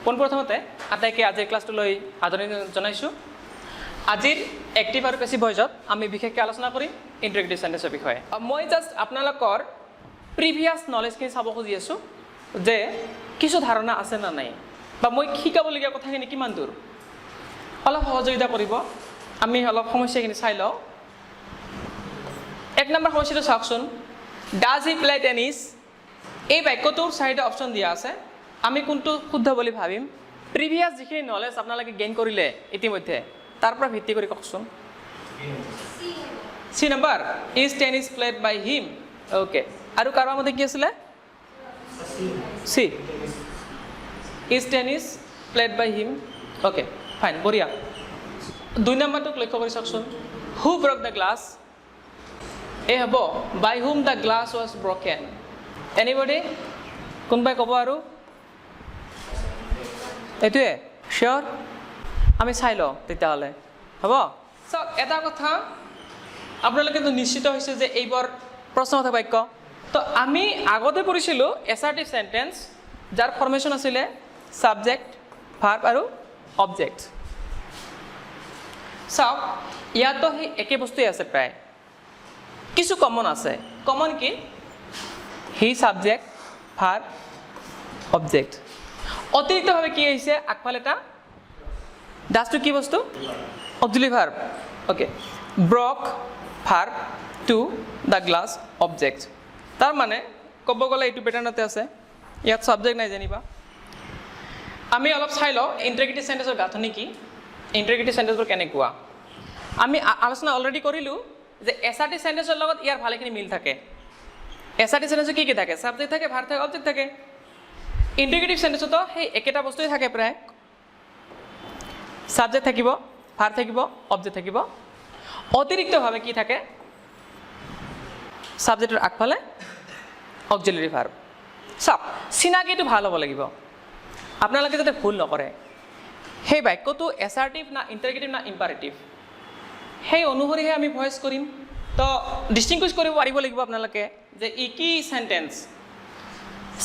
পোনপ্ৰথমতে আটাইকে আজিৰ ক্লাছটোলৈ আদৰণি জনাইছোঁ। আজিৰ এক্টিভ আৰু পেছিভ ভইচত আমি বিশেষকৈ আলোচনা কৰিম ইণ্টাৰেক্টিভ সেন্টেন্সৰ বিষয়ে। মই জাষ্ট আপোনালোকৰ প্ৰিভিয়াছ নলেজখিনি চাব খুজি আছোঁ যে কিছু ধাৰণা আছে না নাই, বা মই শিকাবলগীয়া কথাখিনি কিমান দূৰ, অলপ সহযোগিতা কৰিব। আমি অলপ সমস্যাখিনি চাই লওঁ। 1 নম্বৰ সমস্যাটো চাওকচোন। Does he play tennis? এই বাক্যটোৰ 4টা অপশ্যন দিয়া আছে। আমি কোনটো শুদ্ধ বুলি ভাবিম? প্ৰিভিয়াছ যিখিনি নলেজ আপোনালোকে গেইন কৰিলে ইতিমধ্যে তাৰ পৰা ভিত্তি কৰি কওকচোন। চি নম্বৰ, is tennis played by him? Okay, আৰু কাৰোবাৰ মতে কি আছিলে? C, is tennis played by him. Okay, fine, বঢ়িয়া। 2 নম্বৰটোক লক্ষ্য কৰি চাওকচোন। Who broke the glass? এই হ'ব, by whom the glass was broken. Anybody? কোনোবাই ক'ব আৰু? এইটোৱে চিয়'ৰ? আমি চাই লওঁ তেতিয়াহ'লে, হ'ব? চাওক, এটা কথা আপোনালোকেতো নিশ্চিত হৈছে যে এইবোৰ প্ৰশ্নবোধক বাক্য। তো আমি আগতে পঢ়িছিলোঁ এছাৰ্টিভ চেণ্টেন্স, যাৰ ফৰ্মেশ্যন আছিলে ছাবজেক্ট, ভাৰ্ব আৰু অবজেক্ট। চাওক, ইয়াতো সেই একে বস্তুৱেই আছে প্ৰায়, কিছু কমন আছে। কমন কি? হি ছাবজেক্ট, ভাৰ্ব, অবজেক্ট। অতিৰিক্তভাৱে কি আহিছে আগফালে এটা? ডাছটো কি বস্তু? Auxiliary verb. Okay, broke verb, to the glass object. তাৰমানে ক'ব গ'লে এইটো পেটাৰ্ণতে আছে, ইয়াত ছাবজেক্ট নাই যেনিবা। আমি অলপ চাই লওঁ ইণ্টাৰগেটিভ চেণ্টেন্সৰ গাঁথনি কি, ইণ্টাৰগেটিভ চেণ্টেন্সবোৰ কেনেকুৱা। আমি আলোচনা অলৰেডি কৰিলোঁ যে এছাৰ্টিভ চেণ্টেন্সৰ লগত ইয়াৰ ভালেখিনি মিল থাকে। এছাৰ্টিভ চেণ্টেন্সৰ কি কি থাকে? ছাবজেক্ট থাকে, ভাৰ্ব থাকে, অবজেক্ট থাকে। ইণ্টাৰগেটিভ চেণ্টেন্সতো সেই একেটা বস্তুৱেই থাকে প্ৰায়। ছাবজেক্ট থাকিব, ভাৰ্ব থাকিব, অবজেক্ট থাকিব। অতিৰিক্তভাৱে কি থাকে? ছাবজেক্টৰ আগফালে অক্সিলাৰী ভাৰ্ব। চাওক, চিনাকিটো ভাল হ'ব লাগিব, আপোনালোকে যাতে ভুল নকৰে। সেই বাক্যটো এছাৰ্টিভ না ইণ্টাৰগেটিভ না ইম্পাৰেটিভ, সেই অনুসৰিহে আমি ভইচ কৰিম। তো ডিষ্টিংগুইছ কৰিব পাৰিব লাগিব আপোনালোকে যে ই কি চেণ্টেন্স।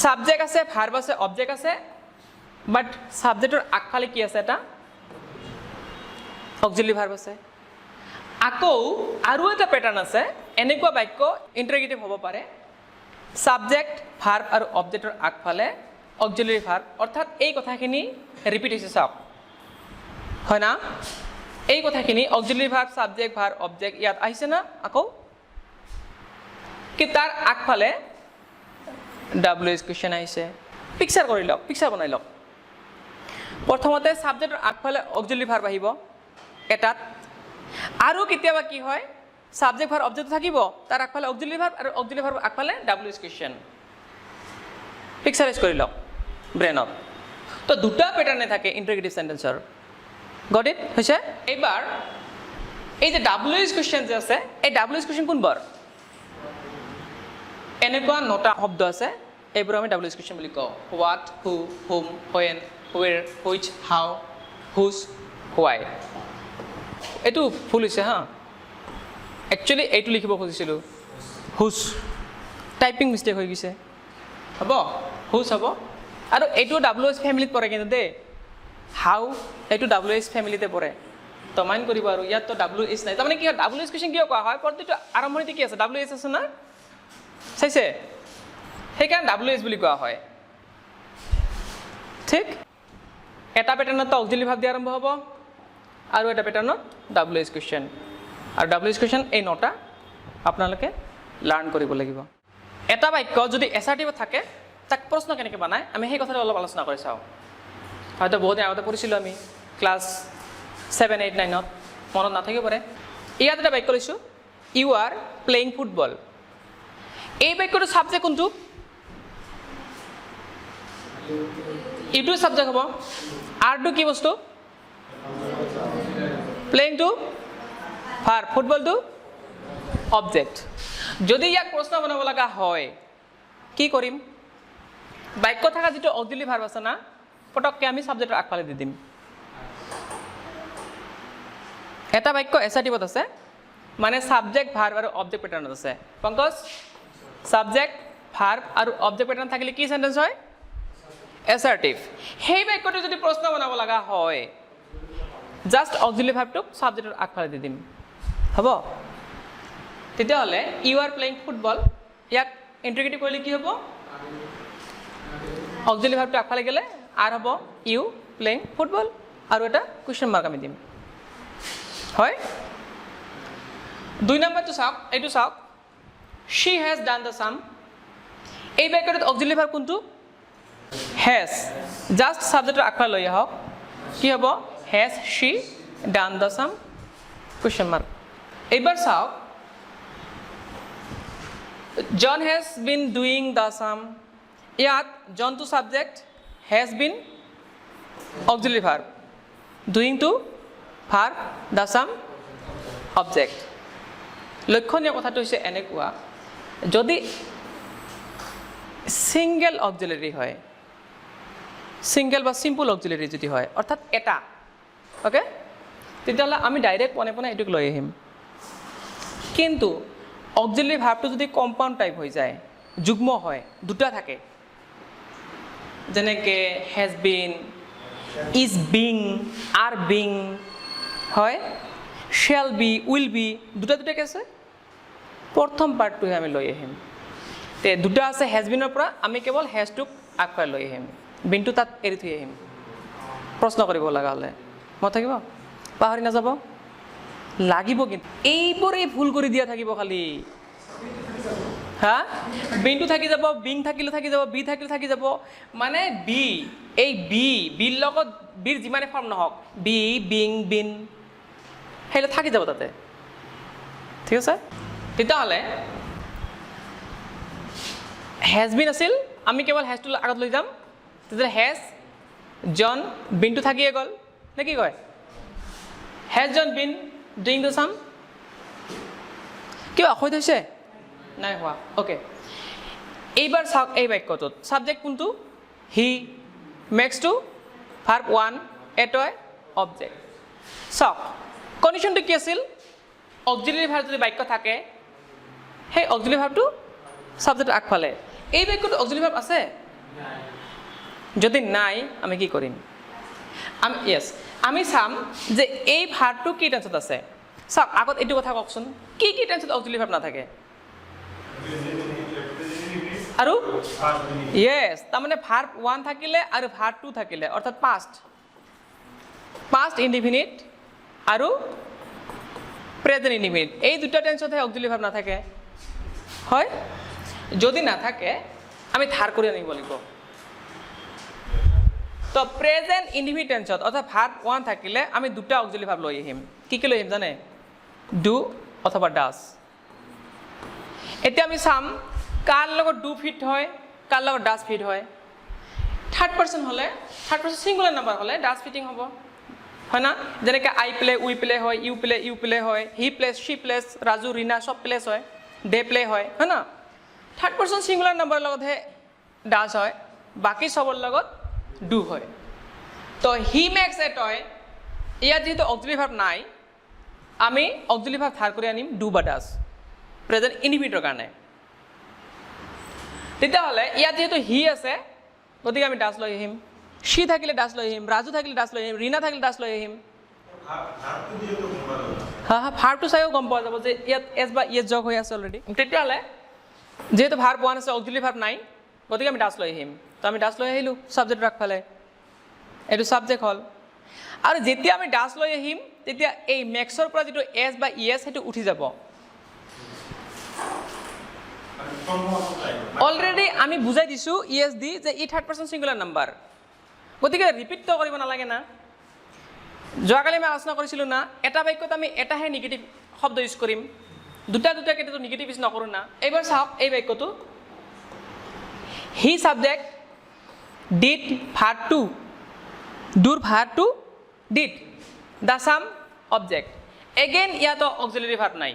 ছাবজেক্ট আছে, ভাৰ্ব আছে, অবজেক্ট আছে, বাট ছাবজেক্টৰ আগফালে কি আছে? এটা অক্সিলাৰী ভাৰ্ব আছে। আকৌ আৰু এটা পেটাৰ্ণ আছে, এনেকুৱা বাক্য ইণ্টাৰগেটিভ হ'ব পাৰে, ছাবজেক্ট, ভাৰ্ব আৰু অবজেক্টৰ আগফালে অক্সিলাৰী ভাৰ্ব। অৰ্থাৎ এই কথাখিনি ৰিপিট হৈছে। চাওক, হয় না? এই কথাখিনি auxiliary verb, subject, verb, object ইয়াত আহিছে না? আকৌ কি তাৰ আগফালে WH কুৱেশ্যন আহিছে। পিকচাৰ কৰি লওক, পিকচাৰ বনাই লওক। প্ৰথমতে ছাবজেক্টৰ আগফালে অক্সিলাৰী ভাৰ্ব আহিব এটাত, আৰু কেতিয়াবা কি হয়, ছাবজেক্ট ভাৰ্ব অবজেক্ট থাকিব, তাৰ আগফালে অক্সিলাৰী ভাৰ্ব আৰু অক্সিলাৰী ভাৰ্ব আগফালে WH কুৱেশ্যন। পিকচাৰাইজ কৰি লওক ব্ৰেইনত। তো দুটা পেটাৰ্ণে থাকে ইণ্টাৰগেটিভ চেণ্টেন্সৰ। Got it? হৈছে? এইবাৰ এই যে WH কুৱেশ্যন যে আছে, এই WH কুৱেশ্যন কোনবোৰ? এনেকুৱা 9টা শব্দ আছে, এইবোৰ আমি WH কুৱেশ্যন বুলি কওঁ। What, who, whom, when, where, which, how, whose, why. এইটো ভুল হৈছে হা, একচুৱেলি এইটো লিখিব খুজিছিলোঁ, হুজ। টাইপিং মিষ্টেক হৈ গৈছে। হ'ব, হুজ হ'ব। আৰু এইটো WH ফেমিলিত পৰে কিন্তু দেই। হাউ, এইটো WH ফেমিলিতে পৰে। তো মাইণ্ড কৰিব। আৰু ইয়াততো WH নাই। তাৰমানে কি হয়, WH কুৱেশ্যন কিয় কোৱা হয়? প্ৰতিটো আৰম্ভণিতে কি আছে? WH আছে না? চাইছে? সেইকাৰণে WH বুলি কোৱা হয়। ঠিক? এটা পেটাৰ্ণত অক্সিলাৰী ভাৰ্ব দি আৰম্ভ হ'ব, আৰু এটা পেটাৰ্ণত WH কুৱেশ্যন। আৰু WH কুৱেশ্যন এই 9টা আপোনালোকে লাৰ্ণ কৰিব লাগিব। এটা বাক্য যদি এছাৰ্টিভত থাকে, তাক প্ৰশ্ন কেনেকৈ বনায়, আমি সেই কথাটো অলপ আলোচনা কৰি চাওঁ। হয়তো বহুত দিন আগতে পঢ়িছিলোঁ আমি ক্লাছ 7, 8, 9ত, মনত নাথাকিব পাৰে। ইয়াত এটা বাক্য লৈছোঁ, ইউ আৰ প্লেয়িং ফুটবল। এই বাক্যটো ছাবজেক্ট কোনটো? ইউটো ছাবজেক্ট হ'ব। আৰটো কি বস্তু? প্লেয়িংটো ভাৰ্ব, ফুটবলটো অবজেক্ট। যদি ইয়াক প্ৰশ্ন বনাব লগা হয়, কি কৰিম? বাক্য থকা যিটো অক্সিলাৰী ভাৰ্ব আছে না, পটককৈ আমি ছাবজেক্টৰ আগফালে দি দিম। এটা বাক্য এছাৰ্টিভত আছে, মানে ছাবজেক্ট, ভাৰ্ব আৰু অবজেক্ট পেটাৰ্ণত আছে। পংকজ, ছাবজেক্ট, ভাৰ্ব আৰু অবজেক্ট পেটাৰ্ণ থাকিলে কি চেণ্টেন্স হয়? এছাৰ্টিভ সেই বাক্যটো যদি প্ৰশ্ন বনাব লগা হয় জাষ্ট অক্সিলাৰী ভাৰ্বটোক ছাবজেক্টৰ আগফালে দি দিম হ'ব তেতিয়াহ'লে ইউ আৰ প্লেয়িং ফুটবল ইয়াক ইণ্টিগ্ৰেটিভ কৰিলে কি হ'ব অক্সিলাৰী ভাৰ্বটো আগফালে গ'লে আৰ হ'ব ইউ প্লেয়িং ফুটবল আৰু এটা কুৱেশ্যন মাৰ্ক আমি দিম হয় 2 নম্বৰটো চাওক এইটো চাওক she has done the sum এই বাক্যটোত অক্সিলাৰী ভাৰ্ব কোনটো has জাষ্ট ছাবজেক্টৰ আগফালে লৈ আহক কি হ'ব has she done the sum question mark এইবাৰ চাওক John has been doing the sum ইয়াত John to subject has been auxiliary verb doing to verb the sum object লক্ষণীয় কথাটো হৈছে এনেকুৱা যদি সিঙ্গেল অক্সিলাৰী হয় সিঙ্গেল বা সিম্পল অক্সিলাৰী যদি হয় অৰ্থাৎ এটা ওকে তেতিয়াহ'লে আমি ডাইৰেক্ট পনে পনে এইটোক লৈ আহিম কিন্তু অক্সিলাৰী ভাৰ্বটো যদি কম্পাউণ্ড টাইপ হৈ যায় যুগ্ম হয় দুটা থাকে যেনেকৈ has been is being are being হয় শ্বেল বি উইল বি দুটা দুটাকৈ আছে প্ৰথম পাৰ্টটোহে আমি লৈ আহিম তে দুটা আছে হেজ বিনৰ পৰা আমি কেৱল হেজটোক আগফালে লৈ আহিম বিনটো তাত এৰি থৈ আহিম প্ৰশ্ন কৰিব লগা হ'লে মনত থাকিব পাহৰি নাযাব লাগিব কিন্তু এইবোৰেই ভুল কৰি দিয়া থাকিব খালি হা বিনটো থাকি যাব বিং থাকিলে থাকি যাব বি থাকিলে থাকি যাব মানে বি এই বিৰ লগত বিৰ যিমানে ফৰ্ম নহওক বি বিং বিন সেইলে থাকি যাব তাতে ঠিক আছে তেতিয়াহ'লে হেজ বিন আছিল আমি কেৱল হেজটো আগত লৈ যাম তেতিয়াহ'লে হেজ জন বিনটো থাকিয়ে গ'ল নে কি কয় has John been doing the same কিবা অসুবিধা হৈছে নাই হোৱা অ'কে এইবাৰ চাওক এই বাক্যটোত ছাবজেক্ট কোনটো he makes to verb 1 a toy object চাওক কণ্ডিশ্যনটো কি আছিল অক্সিলাৰী ভাৰ্ব যদি বাক্য থাকে সেই অক্সিলাৰী ভাৰ্বটো ছাবজেক্টৰ আগফালে এই বাক্যটো অক্সিলাৰী ভাৰ্ব আছে যদি নাই আমি কি কৰিম আমি চাম যে এই ভাৰ্বটো কি টেন্সত আছে চাওক আগত এইটো কথা কওকচোন কি কি টেন্সত অক্সিলাৰী ভাৰ্ব নাথাকে আৰু ইয়েছ তাৰমানে ভাৰ্ব 1 থাকিলে আৰু ভাৰ্ব 2 থাকিলে অৰ্থাৎ পাষ্ট ইনডিফিনিট আৰু প্ৰেজেণ্ট ইনডিফিনিট এই দুটা টেন্সতহে অক্সিলাৰী ভাৰ্ব নাথাকে হয় যদি নাথাকে আমি ধাৰ কৰি আনিব লাগিব তো প্ৰেজেণ্ট ইনডিফিনিট টেন্সত অৰ্থাৎ ভাৰ্ব 1 থাকিলে আমি দুটা অক্সিলাৰী ভাৰ্ব লৈ আহিম কি লৈ আহিম জানে ডু অথবা ডাজ এতিয়া আমি চাম কাৰ লগত ডু ফিট হয় কাৰ লগত ডাজ ফিট হয় থাৰ্ড পাৰ্চন হ'লে থাৰ্ড পাৰ্চন ছিংগুলাৰ নাম্বাৰ হ'লে ডাজ ফিটিং হ'ব হয় না যেনেকৈ আই প্লে উই প্লে হয় ইউ প্লে হয় হি প্লেছ শ্বি প্লেছ ৰাজু ৰীনা চব প্লেছ হয় দে প্লে হয় না থাৰ্ড পাৰ্চন ছিংগুলাৰ নাম্বাৰৰ লগতহে ডাজ হয় বাকী চবৰ লগত ডু হয় তো হি মেক্স এ টয় ইয়াত যেহেতু অক্সিলাৰী ভাৰ্ব নাই আমি অক্সিলাৰী ভাৰ্ব ধাৰ কৰি আনিম ডু বা ডাজ প্ৰেজেণ্ট ইনডিফিনিটৰ কাৰণে তেতিয়াহ'লে ইয়াত যেহেতু হি আছে গতিকে আমি ডাজ লৈ আহিম সি থাকিলে ডাজ লৈ আহিম ৰাজু থাকিলে ডাজ লৈ আহিম ৰীনা থাকিলে ডাজ লৈ আহিম ভাৰ্বটো চাইও গম পোৱা যাব যে ইয়াত এছ বা ইয়েছ যোগ হৈ আছে অলৰেডি তেতিয়াহ'লে যেহেতু ভাৰ্ব 1 আছে অক্সিলাৰী ভাৰ্ব নাই গতিকে আমি ডাজ লৈ আহিম তো আমি ডাজ লৈ আহিলোঁ ছাবজেক্টৰ আগফালে এইটো ছাবজেক্ট হ'ল আৰু যেতিয়া আমি ডাজ লৈ আহিম তেতিয়া এই মেক্সৰ পৰা যিটো এছ বা ইয়েছ সেইটো উঠি যাব অলৰেডি আমি বুজাই দিছোঁ ইয়েছ দি যে ই থাৰ্ড পাৰ্চন ছিংগুলাৰ নাম্বাৰ গতিকে ৰিপিটটো কৰিব নালাগে না যোৱাকালি আমি আলোচনা কৰিছিলোঁ না এটা বাক্যত আমি এটাহে নিগেটিভ শব্দ ইউজ কৰিম দুটা কেতিয়াতো নিগেটিভ ইউজ নকৰোঁ না এইবাৰ চাওক এই বাক্যটো হি ছাবজেক্ট ডিড ভাৰ্ব 2 ডুৰ verb 2 did the same object again ইয়াতো অক্সিলাৰী ভাৰ্ব নাই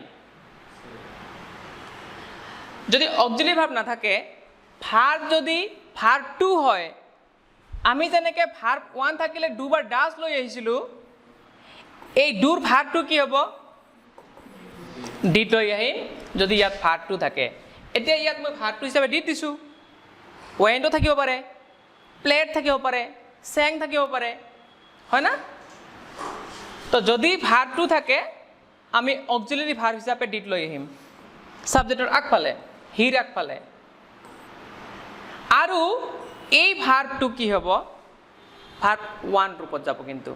যদি অক্সিলাৰী ভাৰ্ব নাথাকে ভাৰ্ব যদি ভাৰ্ব 2 হয় আমি যেনেকৈ ভাৰ্ব 1 থাকিলে ডু বা ডাজ লৈ আহিছিলোঁ এই ডুৰ ভাৰ্ব 2 কি হ'ব ডিড লৈ আহিম যদি ইয়াত ভাৰ্ব 2 থাকে এতিয়া ইয়াত মই ভাৰ্ব 2 হিচাপে ডিড দিছোঁ ৱেণ্টো থাকিব পাৰে প্লেট থাকিব পাৰে চেং থাকিব পাৰে হয় না তো যদি ভাৰটো থাকে আমি অক্সিলাৰি ভাৰ্ব হিচাপে ডিড লৈ আহিম সাবজেক্টৰ আগফালে হিৰ আগফালে আৰু এই ভাৰ্বটো কি হ'ব ভাৰ্ব 1 ৰূপত যাব কিন্তু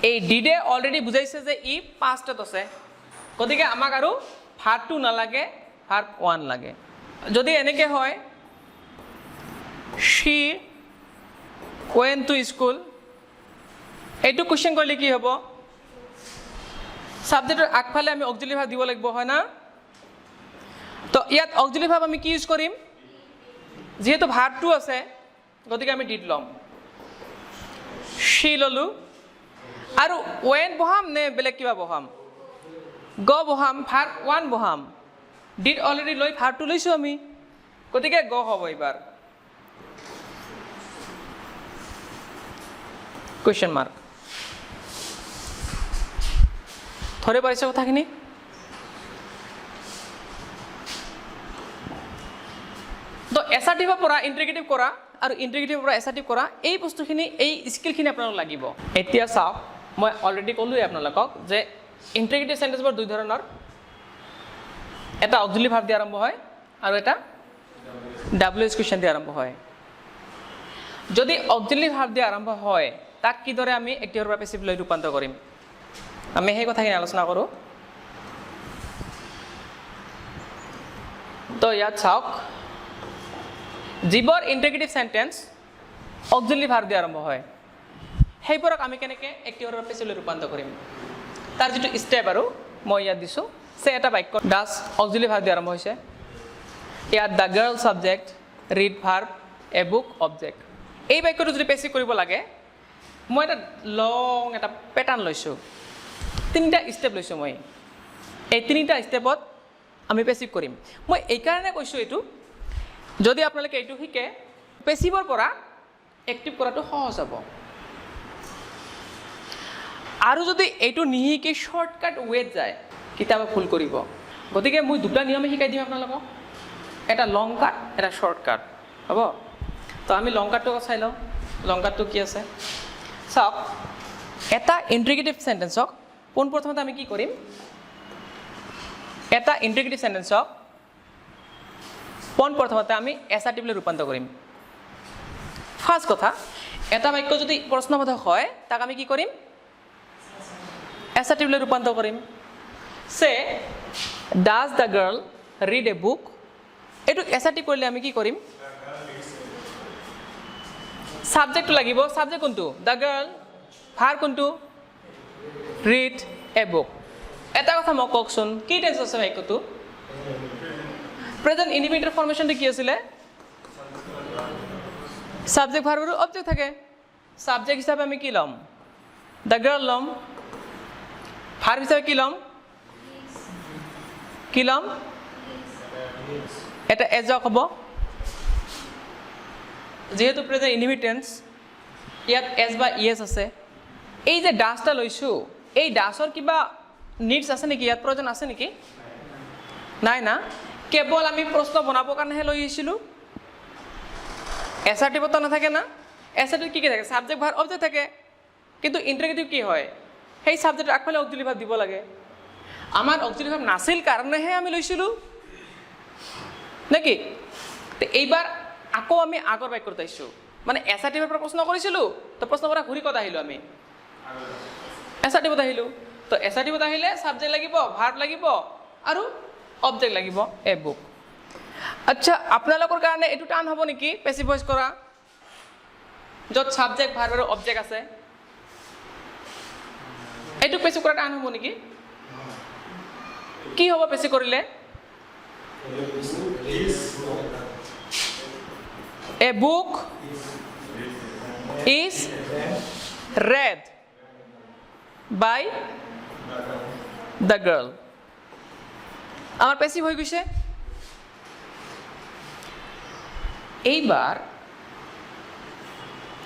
এই ডিডে অলৰেডি বুজাইছে যে ই পাষ্টত আছে গতিকে আমাক আৰু ভাৰ্ব 2 নালাগে ভাৰ্ব 1 লাগে যদি এনেকে হয় she went to school এইটো কোৱেশ্চন কৰিলে কি হ'ব সাবজেক্টৰ আগফালে আমি অক্সিলাৰি ভাৰ্ব দিব লাগিব হয় না তো ইয়াত অক্সিলাৰি ভাৰ্ব আমি কি ইউজ কৰিম যেহেতু ভাৰ্ব 2 আছে গতিকে আমি ডিড লম she ললো আৰু when বহাম নে বেলেগ কিবা বহাম go বহাম ভাৰ্ব 1 বহাম ডিড অলৰেডি লৈ ভাৰ্ব 2 লৈছো আমি গতিকে go হ'ব এবাৰ question mark ধৰে পাৰিছে কথাখিনি তো এসাৰ্টিভৰ পৰা ইন্টিগ্ৰেটিভ কৰা আৰু ইন্টিগ্ৰেটিভৰ পৰা এসাৰ্টিভ কৰা এই বস্তুখিনি এই স্কিলখিনি আপোনালোক লাগিব এতিয়া চাওক মই অলৰেডি ক'লোৱে আপোনালোকক যে ইন্টিগ্ৰেটিভ সেন্টেন্সবোৰ দুই ধৰণৰ এটা অক্সিলাৰি ভাৰ্ব দি আৰম্ভ হয় আৰু এটা WH কোৱেশ্চন দি আৰম্ভ হয় যদি অক্সিলাৰি ভাৰ্ব দি আৰম্ভ হয় তাক কিদৰে আমি এক্টিভৰ পৰা পেছিভলৈ ৰূপান্তৰ কৰিম আমি সেই কথাখিনি আলোচনা কৰোঁ তো ইয়াত চাওক যিবোৰ ইন্টিগ্ৰেটিভ সেন্টেন্স অক্সিলাৰি ভাৰ্ব দি আৰম্ভ হয় সেইবোৰক আমি কেনেকৈ এক্টিভৰ পৰা পেছিভলৈ ৰূপান্তৰ কৰিম তাৰ যিটো ষ্টেপ আৰু মই ইয়াত দিছোঁ সে এটা বাক্য ডাছ অক্সিলাৰি ভাৰ্ব দি আৰম্ভ হৈছে ইয়াত the girl subject read verb a book object এই বাক্যটো যদি পেছিভ কৰিব লাগে মই এটা লং এটা পেটাৰ্ণ লৈছোঁ তিনিটা ষ্টেপ লৈছোঁ মই এই তিনিটা ষ্টেপত আমি পেছিভ কৰিম মই এইকাৰণে কৈছোঁ এইটো যদি আপোনালোকে এইটো শিকে পেছিভৰ পৰা এক্টিভ কৰাটো সহজ হ'ব আৰু যদি এইটো নিশিকি শৰ্টকাট ৱেত যায় কিতাপে ভুল কৰিব গতিকে মই দুটা নিয়মে শিকাই দিম আপোনালোকক এটা লং কাট এটা শৰ্ট কাট হ'ব তো আমি লং কাটটো চাই লওঁ লং কাটটো কি আছে চাওক এটা ইন্টিগ্ৰেটিভ সেন্টেন্সক পোনপ্ৰথমতে আমি কি কৰিম এটা ইন্টিগ্ৰেটিভ সেন্টেন্সক পোনপ্ৰথমতে আমি এসাৰ্টিভলৈ ৰূপান্তৰ কৰিম ফাৰ্ষ্ট কথা এটা বাক্য যদি প্ৰশ্নবোধক হয় তাক আমি কি কৰিম এসাৰ্টিভলৈ ৰূপান্তৰ কৰিম সে does the girl read a book এইটো এসাৰ্টিভ কৰিলে আমি কি কৰিম সাবজেক্টটো লাগিব সাবজেক্ট কোনটো দ্য গাৰ্ল ভাৰ্ব কোনটো ৰিড এ বুক এটা কথা মই কওকচোন কি টেন্স আছে বাক্যটো প্ৰেজেন্ট ইনডিফিনিট ফৰ্মেশনটো কি আছিলে সাবজেক্ট ভাৰ্ব আৰু অবজেক্ট থাকে সাবজেক্ট হিচাপে আমি কি ল'ম দ্য গাৰ্ল ল'ম ভাৰ্ব হিচাপে কি ল'ম এটা এজক হ'ব যেহেতু প্ৰেজেন্ট ইনডিফিনিট ইয়াত এছ বা ইএছ আছে এই যে ডাছটা লৈছোঁ এই ডাছৰ কিবা নিডছ আছে নেকি ইয়াত প্ৰয়োজন আছে নেকি নাই না কেৱল আমি প্ৰশ্ন বনাবৰ কাৰণেহে লৈ আহিছিলোঁ এসাৰ্টিভতো নাথাকে না এসাৰ্টিভ কি থাকে সাবজেক্ট ভাৰ্ব অবজেক্ট থাকে কিন্তু ইন্টিগ্ৰেটিভ কি হয় সেই সাবজেক্টৰ আগফালে অক্সিলাৰি ভাৰ্ব দিব লাগে আমাৰ অক্সিলাৰি ভাৰ্ব নাছিল কাৰণেহে আমি লৈছিলোঁ নেকি এইবাৰ আকৌ আমি আগৰ বাক্যত আহিছোঁ মানে এসাৰ্টিভৰ পৰা প্ৰশ্ন কৰিছিলোঁ তো প্ৰশ্নৰ পৰা ঘূৰি ক'ত আহিলোঁ আমি এসাৰ্টিভত আহিলোঁ তো এসাৰ্টিভত আহিলে সাবজেক্ট লাগিব ভাৰ্ব লাগিব আৰু অবজেক্ট লাগিব এ বুক আচ্ছা আপোনালোকৰ কাৰণে এইটো টান হ'ব নেকি পেছিভ ভইচ কৰা য'ত সাবজেক্ট ভাৰ্ব আৰু অবজেক্ট আছে এইটো পেছিভ কৰা টান হ'ব নেকি কি হ'ব পেছিভ কৰিলে a book is read by the girl আমাৰ পেসিভ হয়ে গেছে এইবাৰ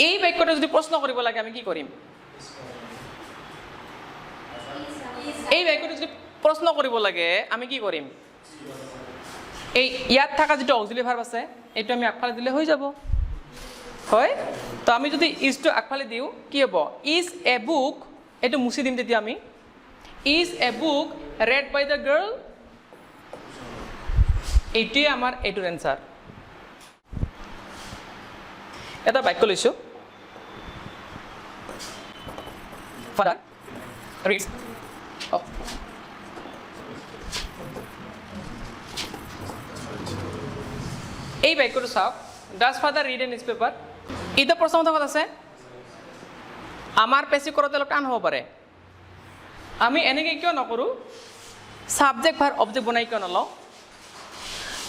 এই বাক্যটা যদি প্ৰশ্ন কৰিব লাগে আমি কি কৰিম এই বাক্যটা যদি প্ৰশ্ন কৰিব লাগে আমি কি কৰিম এই ইয়াত থাকা যেটো অক্সিলারি ভার্ব আছে এইটো আমি আগফালে দিলে হৈ যাব হয় তো আমি যদি ইজটো আগফালে দিওঁ কি হ'ব ইজ এ বুক এইটো মুছি দিম তেতিয়া আমি is a book read by the girl এইটোৱে আমাৰ এইটোৰ এনচাৰ এটা বাক্য লৈছোঁ ফাদাৰ ৰিডছ এই বাক্যটো চাওক does father read a newspaper এইটো প্ৰথম কথা আছে আমাৰ পেচিভ কৰোঁতে অলপ টান হ'ব পাৰে আমি এনেকৈ কিয় নকৰোঁ ছাবজেক্ট ভাৰ অবজেক্ট বনাই কিয় নলওঁ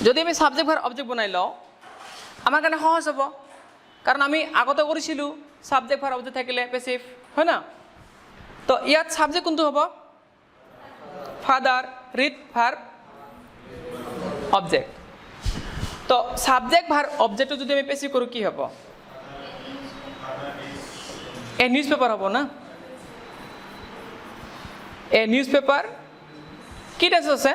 যদি আমি ছাবজেক্ট ভাৰ অবজেক্ট বনাই লওঁ আমাৰ কাৰণে সহজ হ'ব কাৰণ আমি আগতে কৰিছিলোঁ ছাবজেক্ট ভাৰ অবজেক্ট থাকিলে পেচিভ হয় না তো ইয়াত ছাবজেক্ট কোনটো হ'ব ফাদাৰ ৰিড ভাৰ অবজেক্ট তো সাবজেক্ট ভাৰ অবজেক্ট যদি আমি পেসিভ কৰো কি হ'ব এ নিউজ পেপাৰ হ'ব না এ নিউজ পেপাৰ কি টেন্স আছে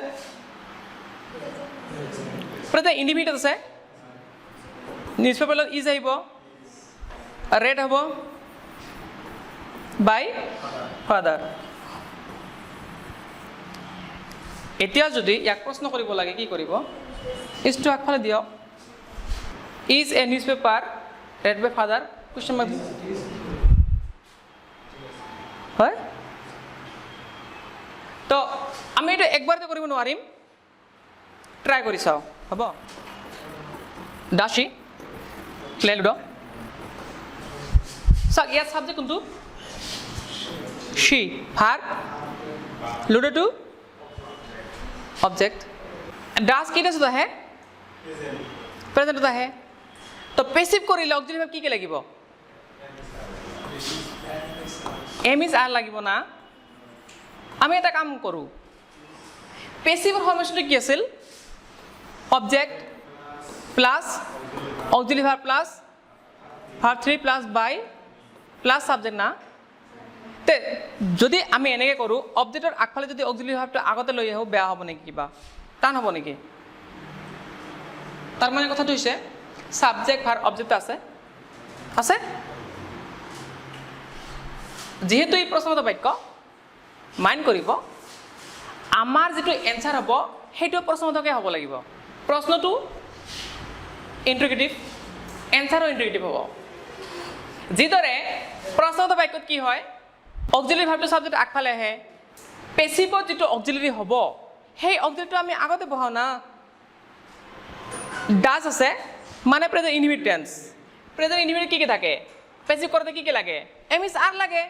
প্ৰেজেন্ট ইনডিফিনিট আছে নিউজ পেপাৰ ইজ আহিব ৰেড হ'ব বাই ফাদাৰ এতিয়া যদি ইয়াক প্ৰশ্ন কৰিব লাগে কি কৰিব ইজটো আগফালে দিয়ক is a newspaper read by father question mark হয় তো আমি এইটো একবাৰতে কৰিব নোৱাৰিম ট্ৰাই কৰি চাওঁ হ'ব ডাশি প্লে লুডো চাওক ইয়াত চাবজেক্ট কোনটো শি ভাৰ লুডোটো অবজেক্ট ডাস কি টেন্সত আহে প্ৰেজেন্টত আহে তো পেসিভ কৰিলে অক্সিলাৰি ভাৰ্ব কি লাগিব এম ইজ আৰ লাগিব না আমি এটা কাম কৰোঁ পেসিভৰ ফৰ্মেশ্যনটো কি আছিল object plus auxiliary verb plus verb 3 plus by plus subject না তে যদি আমি এনেকৈ কৰোঁ অবজেক্টৰ আগফালে যদি অক্সিলাৰি ভাৰ্বটো আগতে লৈ আহোঁ বেয়া হ'ব নেকি কিবা টান হ'ব নেকি তাৰ মানে কথাটো হৈছে সাবজেক্ট ভাৰ অবজেক্ট আছে আছে যেহেতু এই প্ৰশ্নগত বাক্য মাইণ্ড কৰিব আমাৰ যেটো এনসাৰ হ'ব সেইটো প্ৰশ্নগতকে হ'ব লাগিব প্ৰশ্নটো ইন্টাৰগেটিভ এনসাৰো ইন্টাৰগেটিভ হ'ব যিদৰে প্ৰশ্নগত বাক্যত কি হয় অক্সিলাৰি ভাৰ্বটো সাবজেক্ট আগফালে আহে পেসিভত যেটো অক্সিলাৰি হ'ব সেই অবজেক্টটো আমি আগতে বহাও না ডাজ আছে মানে present indefinite tense present indefinite কি থাকে পেসিভ কৰোঁতে কি লাগে এম ইজ আৰ লাগে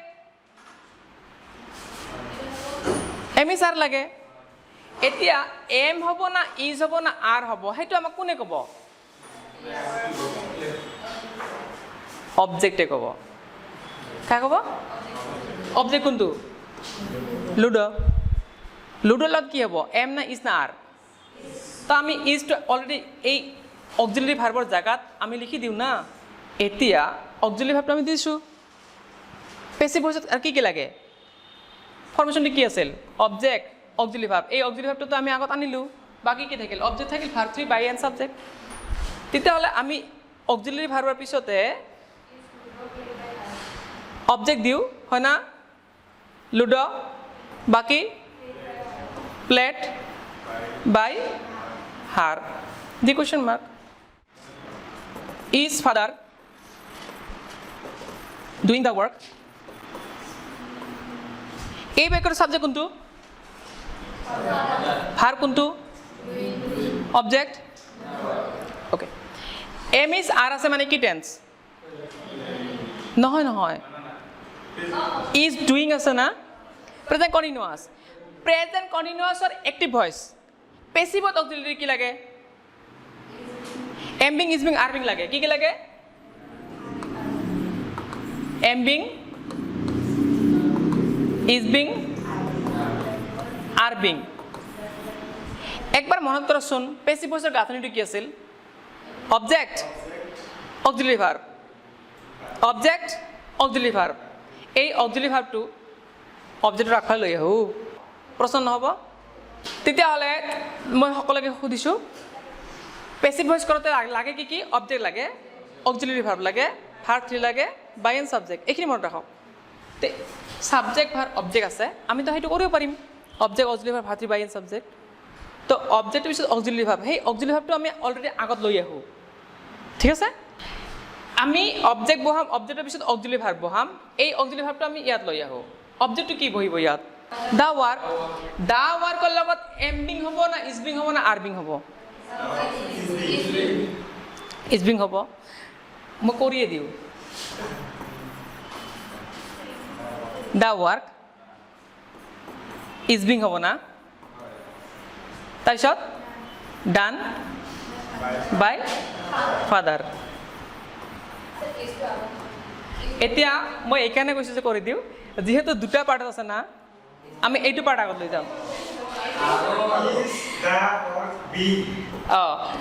এম ইজ আৰ লাগে এতিয়া এম হ'ব না ইজ হ'ব না আৰ হ'ব সেইটো আমাক কোনে ক'ব অবজেক্টে ক'ব কাক ক'ব অবজেক্ট কোনটো লুডো লুডোৰ লগত কি হ'ব এম না ইজ না আৰ তো আমি ইজটো অলৰেডি এই অক্সিলাৰি ভাৰ্বৰ জাগাত আমি লিখি দিওঁ না এতিয়া অক্সিলাৰি ভাৰ্বটো আমি দিছোঁ পেসিভ ভইচত আৰু কি লাগে ফৰ্মেশ্যনটো কি আছিল অবজেক্ট অক্সিলাৰি ভাৰ্ব এই অক্সিলাৰি ভাৰ্বটো আমি আগত আনিলোঁ বাকী কি থাকিল অবজেক্ট থাকিল ভাৰ্ব 3 বাই এন সাবজেক্ট তেতিয়াহ'লে আমি অক্সিলাৰি ভাৰ্বৰ পিছতে অবজেক্ট দিওঁ হয় না লুডো বাকী plate by her the question mark is father doing the work এই বাক্যৰ সাবজেক্ট কোনটো ভাৰ কোনটো object okay am is are আছে মানে কি টেন্স নহয় নহয় ইজ ডুইং আছে না প্ৰেজেন্ট কন্টিনিউয়াস প্ৰেজেন্ট কন্টিনিউয়াসৰ এক্টিভ ভয়েস পেসিভত অক্সিলাৰি কি লাগে am being is being are being লাগে কি লাগে am being is being are being একবাৰ মনত কৰকচোন পেসিভ ভয়েসৰ গাঁথনিটো কি আছিল object auxiliary verb object auxiliary verb এই অক্সিলাৰি ভাৰ্বটো অবজেক্টৰ আগফালে লৈ আহোঁ প্ৰশ্ন নহ'ব তেতিয়াহ'লে মই সকলোকে সুধিছোঁ পেসিভ ভয়েস কৰোঁতে লাগে কি কি অবজেক্ট লাগে অক্সিলাৰি ভাৰ্ব লাগে ভাৰ্ব 3 লাগে বাই এন্ড সাবজেক্ট এইখিনি মনত ৰাখক তে সাবজেক্ট ভাৰ্ব অবজেক্ট আছে আমি তো সেইটো কৰিব পাৰিম object auxiliary verb verb 3 by and subject তো অবজেক্টের পিছত অক্সিলারি ভার্ব সেই অক্সিলারি ভার্বটো আমি অলরেডি আগত লৈ আহো ঠিক আছে আমি অবজেক্ট বহাম অবজেক্টের পিছত অক্সিলারি ভার্ব বহাম এই অক্সিলারি ভার্বটো আমি ইয়াত লৈ আহো অবজেক্টটো কি বহিব ইয়াত দা ওয়াৰ্কৰ লগত এমবিং হ'ব না ইজবিং হ'ব না আৰবিং হ'ব ইজবিং হ'ব মই কৰিয়ে দিওঁ দা ওয়াৰ্ক ইজবিং হ'ব না তাৰপিছত ডান বাই ফাদাৰ এতিয়া মই এইকাৰণে কৈছোঁ যে কৰি দিওঁ যিহেতু দুটা পাৰ্ট আছে না আমি এইটো পাৰ্ট আগত লৈ যাম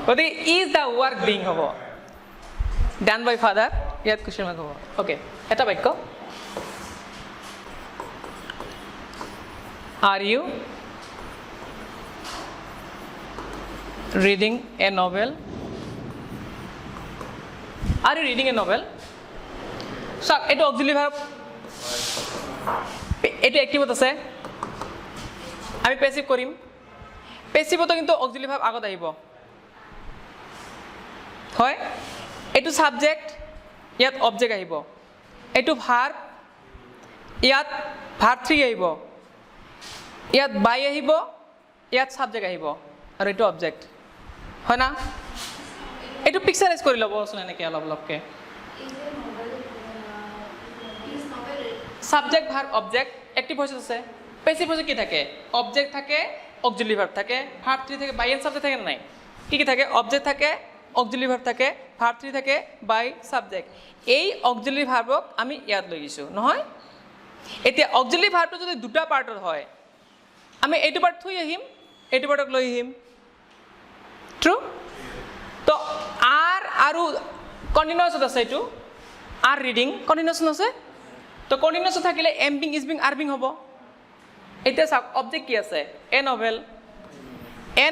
গতিকে ইজ দ্য ৱাৰ্ক বিং হ'ব ডান বাই ফাদাৰ ইয়াত কুৱেশ্যন মাৰ্ক হ'ব অ'কে এটা বাক্য are you reading a novel are you reading a novel so eto auxiliary verb eto active আছে আমি passive কৰিম passive তো কিন্তু auxiliary verb আগত আহিব হয় এটো subject ইয়াত object আহিব এটো verb ইয়াত verb 3 আহিব ইয়াত by আহিব ইয়াত subject আহিব আৰু এটো object হয় না এটো পিকচাৰাইজ কৰি লব আসলে এনেকে অলপ অলপকে subject verb object active voice আছে প্যাসিভ ভয়েসে কি থাকে অবজেক্ট থাকে অক্সিলারি ভার্ব থাকে ভার্ব 3 থাকে বাই এন্ড সাবজেক্ট থাকে না নাই কি কি থাকে অবজেক্ট থাকে অক্সিলারি ভার্ব থাকে ভার্ব 3 থাকে বাই সাবজেক্ট এই অক্সিলারি ভার্বক আমি ইয়াত লৈ গিছো নহয় এতিয়া অক্সিলারি ভার্বটো যদি দুটা পাৰ্টৰ হয় আমি এইটো পাৰ্ট থৈ আহিম এইটো পাৰ্টক লৈ আহিম ট্ৰু তো আৰ আৰু কন্টিনিউয়াস আছে এটো আর রিডিং কন্টিনিউয়াস আছে তো কন্টিনিউয়াস থাকিলে এমবিং ইজবিং আরবিং হ'ব এটা সাব অবজেক্ট কি আছে এ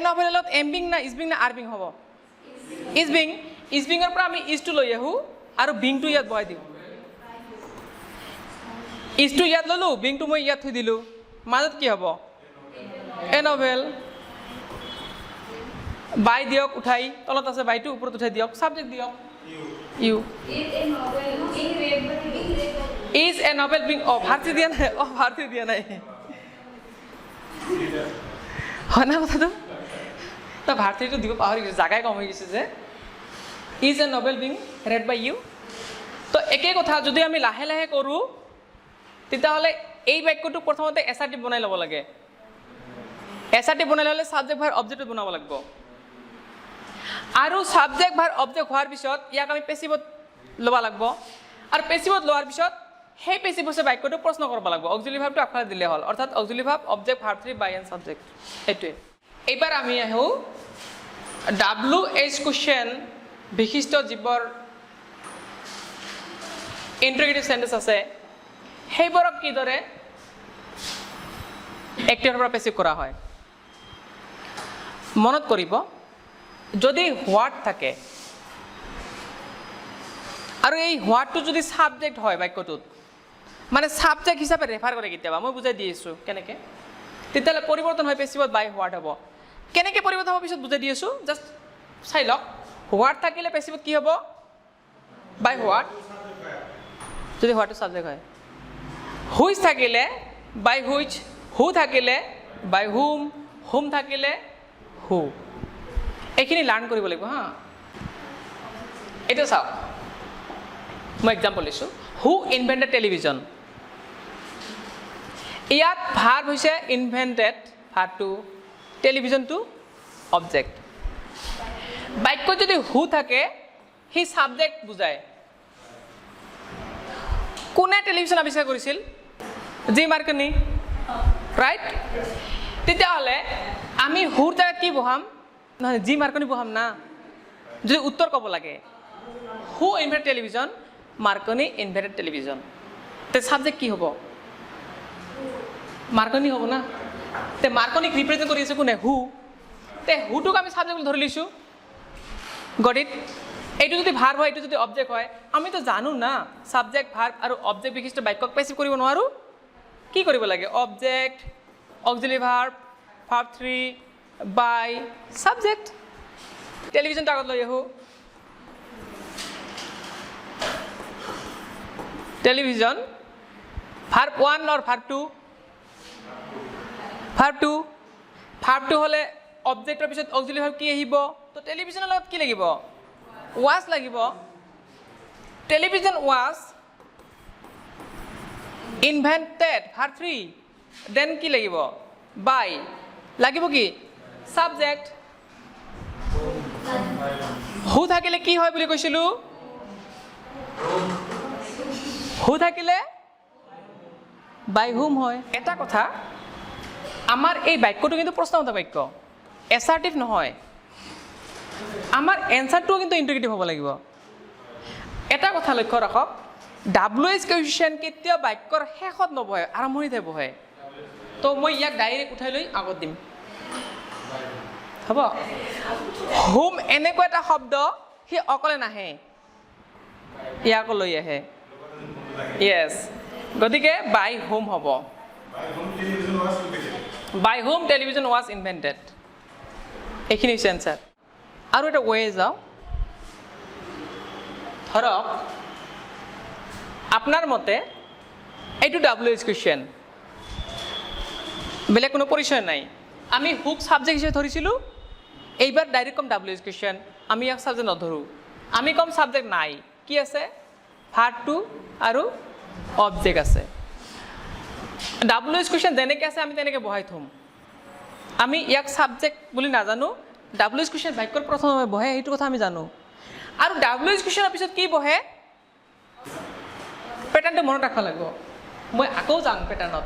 নভেলত এমবিং না ইজবিং না আরবিং হ'ব ইজবিঙৰ পৰা আমি ইজ টু লৈ আহো আৰু বিং টু ইয়াত বহাই দিওঁ ইজ টু ইয়াত ললো বিং টু মই ইয়াত থৈ দিলো মাজত কি হ'ব এ নভেল বাই দিয়ক উঠাই তলত আছে বাইটো ওপৰত উঠাই দিয়ক সাবজেক্ট দিয়ক you is a novel being ভাৰতী দিয়া নাই হয় না কথাটো তো ভাৰতীটো দিব পাহৰি গৈছে জাগাই কম হৈ গৈছে যে is a novel being read by you তো একেই কথা যদি আমি লাহে লাহে কৰোঁ তেতিয়াহ'লে এই বাক্যটো প্ৰথমতে এছআৰটি বনাই ল'ব লাগে এছআৰটি বনাই ল'লে সাবজেক্ট ভাৰ্ব অবজেক্ট বনাব লাগিব আৰু সাবজেক্ট ভাৰ্ব অবজেক্ট হোৱাৰ পিছত ইয়াক আমি পেছিভত ল'ব লাগিব আৰু পেছিভত লোৱাৰ পিছত সেই পেছিভ হৈছে বাক্যটো প্ৰশ্ন কৰিব লাগিব অক্সিলাৰি ভাৰ্বটো আগফালে দিলে হ'ল অৰ্থাৎ auxiliary verb object verb 3 by and subject এইটোৱে এইবাৰ আমি আহোঁ WH কুৱেশ্যন বিশিষ্ট জীৱৰ ইণ্টাৰগেটিভ সেন্টেন্স আছে সেইবোৰক কিদৰে এক্টিভৰ পৰা পেছিভ কৰা হয় মনত কৰিব যদি হোৱাট থাকে আৰু এই হোৱাটটো যদি সাবজেক্ট হয় বাক্যটোত মানে সাবজেক্ট হিচাপে ৰেফাৰ কৰে কেতিয়াবা মই বুজাই দি আছোঁ কেনেকৈ তেতিয়াহ'লে পৰিৱৰ্তন হয় পেছিভত বাই হোৱাট হ'ব কেনেকৈ পৰিৱৰ্তন হ'ব পিছত বুজাই দি আছোঁ জাষ্ট চাই লওক হোৱাট থাকিলে পেছিভত কি হ'ব বাই হোৱাট যদি হোৱাটটো সাবজেক্ট হয় হুইচ থাকিলে বাই হুইচ হু থাকিলে বাই হুম থাকিলে হু এইখিনি লাৰ্ণ কৰিব লাগিব হা এইটো চাওক মই এক্সাম্পল দিছোঁ হু ইনভেণ্টেড টেলিভিজন ইয়াত ভাৰ্ব হৈছে ইনভেণ্টেড ভাৰ্বটো টেলিভিজনটো অবজেক্ট বাক্যত যদি হু থাকে সি সাবজেক্ট বুজায় কোনে টেলিভিজন আৱিষ্কাৰ কৰিছিল জি মাৰ্কনি ৰাইট তেতিয়াহ'লে আমি হুৰ জেগাত কি বহাম নহয় জি মাৰ্কনি বহাম না যদি উত্তৰ ক'ব লাগে হু ইনভেণ্টেড টেলিভিজন মাৰ্কনি ইনভেণ্টেড টেলিভিজন তে সাবজেক্ট কি হ'ব মাৰ্কনি হ'ব না তে মাৰ্কনিক ৰিপ্ৰেজেণ্ট কৰি আছে কোনে হু তে হুটোক আমি সাবজেক্ট বুলি ধৰি লৈছোঁ গট ইট এইটো যদি ভাৰ্ব হয় এইটো যদি অবজেক্ট হয় আমিতো জানো না সাবজেক্ট ভাৰ্ব আৰু অবজেক্ট বিশিষ্ট বাক্যক পেসিভ কৰিব নোৱাৰো কি কৰিব লাগে অবজেক্ট অক্সিলাৰি ভাৰ্ব ভাৰ্ব 3 বাই সাবজেক্ট টেলিভিজন আগত লৈ আহো television verb 1 or verb 2 verb 2 verb 2 হলে অবজেক্টৰ পিছত অক্সিলাৰি ভাৰ্ব কি আহিব তো টেলিভিজনৰ লগত কি লাগিব was লাগিব television was invented verb 3 then কি লাগিব by লাগিব কি subject who থাকিলে কি হয় বুলি কৈছিলো who থাকিলে by whom হয় এটা কথা আমাৰ এই বাক্যটো কিন্তু প্ৰশ্নাৰ্থক বাক্য assertive নহয় আমাৰ এনসাৰটো কিন্তু ইন্টিগ্ৰেটিভ হ'ব লাগিব এটা কথা লক্ষ্য ৰাখক WH কোএফিচিয়েন্ট কেতিয়া বাক্যৰ শেষত নবহে আৰম্ভণিতে বহে তো মই ইয়াক ডাইৰেক্ট উঠাই লৈ আগত দিম হ'ব হোম এনেকুৱা এটা শব্দ হি অকলে নাহে ইয়াক লৈ আহে ইয়েস গতিকে বাই হোম হ'ব by home television was invented এইখিনি হৈছে এনসার আৰু এটা ওয়ে যাও ধৰক আপনার মতে এইটো WH কোয়েশ্চন বেলেগ কোনো পরিচয় নাই আমি হুক সাবজেক্ট হিসেবে ধরিছিলো এইবার ডাইরেক্ট কম WH কোয়েশ্চন আমি ইয়াক সাবজেক্ট নধৰো আমি কম সাবজেক্ট নাই কি আছে ভাৰ্ব 2 আৰু অবজেক্ট আছে WH কোয়েশ্চন যেনেকৈ আছে আমি তেনেকৈ বহাই থম আমি ইয়াক সাবজেক্ট বুলি নাজানো WH কোয়েশ্চন বাক্যৰ প্ৰথমে বহে এইটো কথা আমি জানো আৰু WH কোয়েশ্চনৰ পিছত কি বহে প্যাটাৰ্নটো মনত ৰাখিব লাগিব মই আকৌ যাম প্যাটাৰ্নত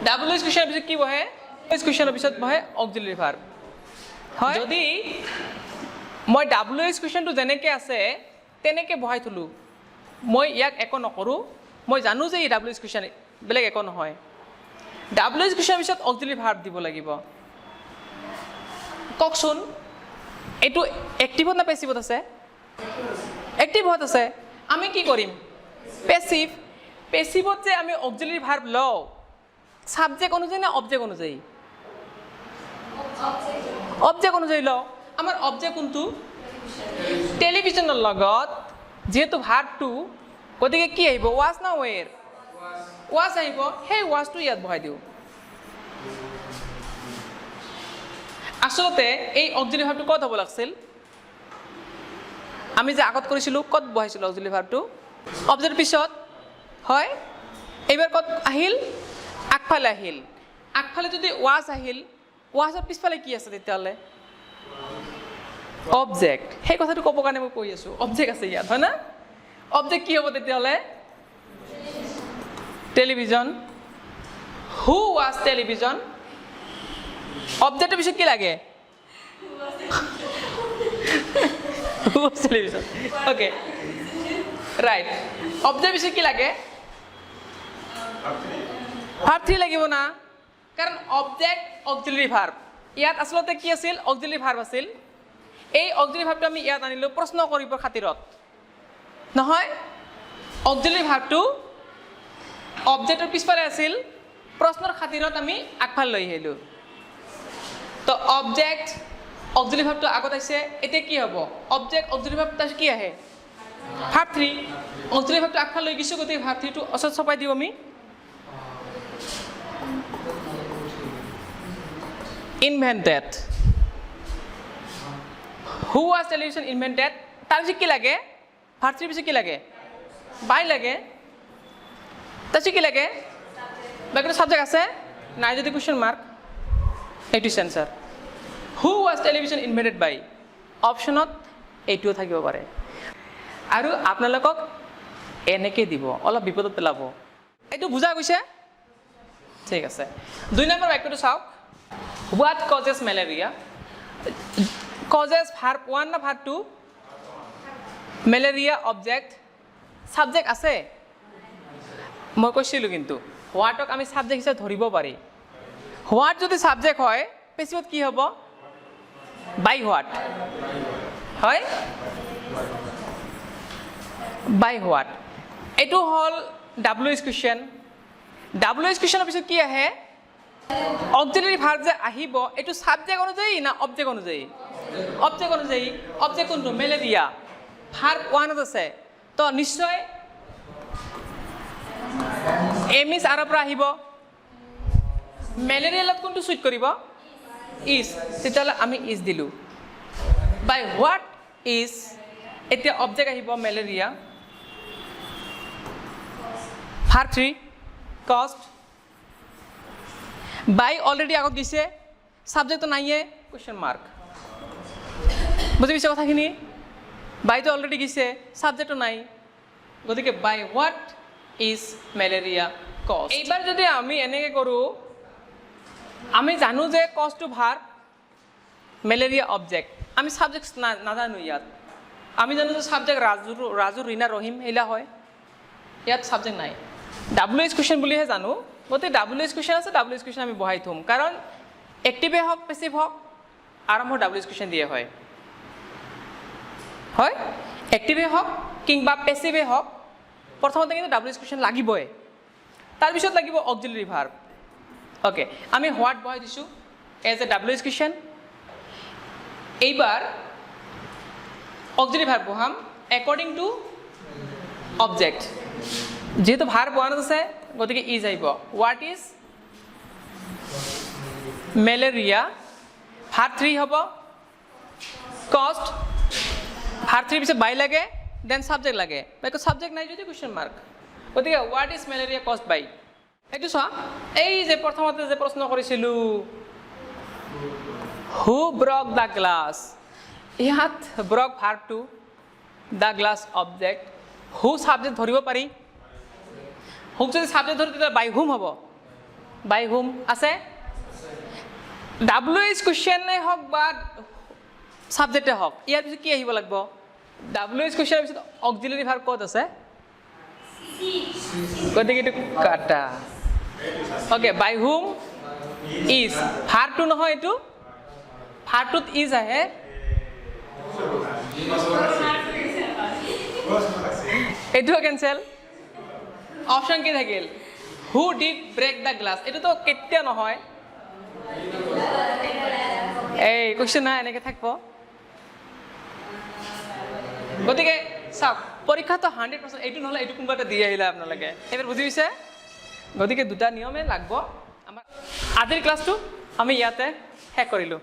WH কোয়েশ্চনৰ পিছত কি বহে WH কোয়েশ্চনৰ পিছত বহে অক্সিলাৰি ভাৰ্ব হয় যদি মই WH কোয়েশ্চনটো যেনেকৈ আছে তেনেকৈ বহাই থলো মই ইয়াক একো নকৰো মই জানো যে এই WH কোয়েশ্চন বেলেগ একো নহয় WH কোয়েশ্চনৰ পিছত অক্সিলাৰি ভাৰ্ব দিব লাগিব ককচোন এইটো এক্টিভত না পেসিভত আছে এক্টিভত আছে আমি কি কৰিম পেসিভ পেসিভত যে আমি অক্সিলাৰি ভাৰ্ব লও সাবজেক্ট অনুযায়ী না অবজেক্ট অনুযায়ী অবজেক্ট অনুযায়ী লও আমাৰ অবজেক্ট কোনটো টেলিভিজনৰ লগত যেহেতু ভাৰ্ব 2 গতিকে কি আহিব ওয়াজ না ওয়েৰ ওয়াজ আহিব সেই ওয়াজটো ইয়াত বহাই দিও আসলতে এই অক্সিলাৰি ভাৰ্বটো কত হ'ব লাগছিল আমি যে আগত কৰিছিলো কত বহাইছিলো অক্সিলাৰি ভাৰ্বটো অবজেক্টৰ পিছত হয় এইবাৰ কত আহিল আগফালে আহিল আগফালে যদি ওয়াজ আহিল ওয়াজৰ পিছফালে কি আছে তেতিয়ালে অবজেক্ট সেই কথাটো ক'ব কাৰণে মই কৈ আছো অবজেক্ট আছে ইয়াত হয় না অবজেক্ট কি হ'ব তেতিয়ালে টেলিভিজন হু ওয়াজ টেলিভিজন অবজেক্টের পিছত কি লাগে টেলিভিজন ওকে রাইট অবজেক্টের পিছত কি লাগে ভার্ব 3 লাগিব না কারণ অবজেক্ট অক্সিলারি ভার্ব ইয়াত আসলতে কি আছিল অক্সিলারি ভার্ব আছিল এই অক্সিলারি ভার্বটো আমি ইয়াত আনিলো প্রশ্ন কৰিব খাতিৰত নহয় অক্সিলাৰি ভাৰ্বটো অবজেক্টৰ পিছফালে আছিল প্ৰশ্নৰ খাতিৰত আমি আগফাল লৈ আহিলো তো অবজেক্ট অক্সিলারি ভার্বটো আগত আছে এতিয়া কি হ'ব অবজেক্ট অক্সিলারি ভার্ব তাছ কি আহে ভার্ব 3 অক্সিলারি ভার্বটো আগফাল লৈ গিছো গতি ভার্ব 3 টো অসত ছপাই দিও আমি invented who was television invented তার পিছত কি লাগে ভার্ব 3 পিছত কি লাগে বাই লাগে তাছ কি লাগে বাকিটো সাবজেক্ট আছে নাই যদি কোশ্চেন মার্ক এইটো answer who was television invented by অপশনত এইটো থাকিব পাৰে আৰু আপোনালোকক এনেকৈ দিব অলপ বিপদত পেলাব এইটো বুজা গৈছে ঠিক আছে 2 নম্বৰ বাক্যটো চাওক what causes malaria causes verb 1 না verb 2 malaria object subject আছে মই কৈছিলো কিন্তু হোৱাটক আমি সাবজেক্ট হিচাপে ধৰিব পাৰি হোৱাট যদি সাবজেক্ট হয় পেছিভত কি হ'ব বাই হোৱাট হয় বাই হোৱাট এইটো হ'ল WH কুৱেশ্যন WH কুৱেশ্যনৰ পিছত কি আহে অক্সিলাৰি ভাৰ্ব যে আহিব এইটো সাবজেক্ট অনুযায়ী না অবজেক্ট অনুযায়ী অবজেক্ট কোনটো মেলেৰিয়া ভাৰ্ব ওৱানত আছে তো নিশ্চয় এমিছ আৰৰ পৰা আহিব মেলেৰিয়া লগত কোনটো সুইট কৰিব ইজ তেতিয়াহ'লে আমি ইজ দিলোঁ বাই হোৱাট ইজ এতিয়া অবজেক্ট আহিব মেলেৰিয়া ভাৰ্ব 3 কষ্ট বাই অলৰেডি আগত দিছে সাবজেক্টটো নাইয়ে কুৱেশ্যন মাৰ্ক বুজি পাইছে কথাখিনি বাইটো অলৰেডি গিছে সাবজেক্টটো নাই গতিকে বাই হোৱাট ইজ মেলেৰিয়া কষ্ট এইবাৰ যদি আমি এনেকৈ কৰোঁ আমি জানো যে কষ্টটো ভাৰ্ব মেলেৰিয়া অবজেক্ট আমি সাবজেক্ট নাজানো ইয়াত আমি জানো যে সাবজেক্ট ৰাজু ৰীনা ৰহিম এইলা হয় ইয়াত সাবজেক্ট নাই WH কুৱেশ্যন বুলিহে জানো গতিকে WH কুৱেশ্যন আছে WH কুৱেশ্যন আমি বহাই থ'ম কাৰণ এক্টিভে হওক পেছিভ হওক আৰম্ভ WH কুৱেশ্যন দিয়ে হয় এক্টিভে হওক কিংবা পেছিভে হওক প্ৰথমতে কিন্তু WH কুৱেশ্যন লাগিবই তাৰপিছত লাগিব অক্সিলাৰি ভাৰ্ব অ'কে আমি হোৱাট বহাই দিছোঁ এজ এ WH কুৱেশ্যন এইবাৰ অক্সিলাৰি ভাৰ্ব বহাম একৰ্ডিং টু অবজেক্ট যেহেতু ভাৰ্ব ওৱানত আছে গতিকে ইজ আহিব হোৱাট ইজ মেলেৰিয়া ভাৰ্ব 3 হ'ব কষ্ট ভাৰ্ব 3 পিছত বাই লাগে দেন সাবজেক্ট লাগে বাইকো সাবজেক্ট নাই যদি কুৱেশ্যন মাৰ্ক গতিকে হোৱাট ইজ মেলেৰিয়া কষ্ট বাই এইটো চোৱা এই যে প্ৰথমতে যে প্ৰশ্ন কৰিছিলোঁ হু ব্ৰক দ্য গ্লাছ ইয়াত ব্ৰক ভাৰ্বটো the glass object who subject ধৰিব পাৰি হুক যদি সাবজেক্ট ধৰি তেতিয়া বাই হুম হ'ব বাই হুম আছে WH কুৱেশ্যনে হওক বা সাবজেক্টে হওক ইয়াৰ পিছত কি আহিব লাগিব WH কুৱেশ্যনৰ পিছত অক্সিলাৰি ভাৰ্ব ক'ত আছে গতিকে এইটো কাটা অ'কে বাই হুম ইজ ভাৰ্বটো নহয় এইটো ভাৰ্বটোত ইজ আহে এইটো কেঞ্চেল অপশ্যন কি থাকিল who did break the glass এইটোতো কেতিয়া নহয় এই কুৱেশ্যন নাই এনেকৈ থাকিব গতিকে চাওক পৰীক্ষাটো 100% এইটো নহ'লে এইটো কোনোবা এটা দি আহিলে আপোনালোকে এইবাৰ বুজি পাইছে গতিকে দুটা নিয়মে লাগব আমাৰ আজিৰ ক্লাছটো আমি ইয়াতে শেষ কৰিলোঁ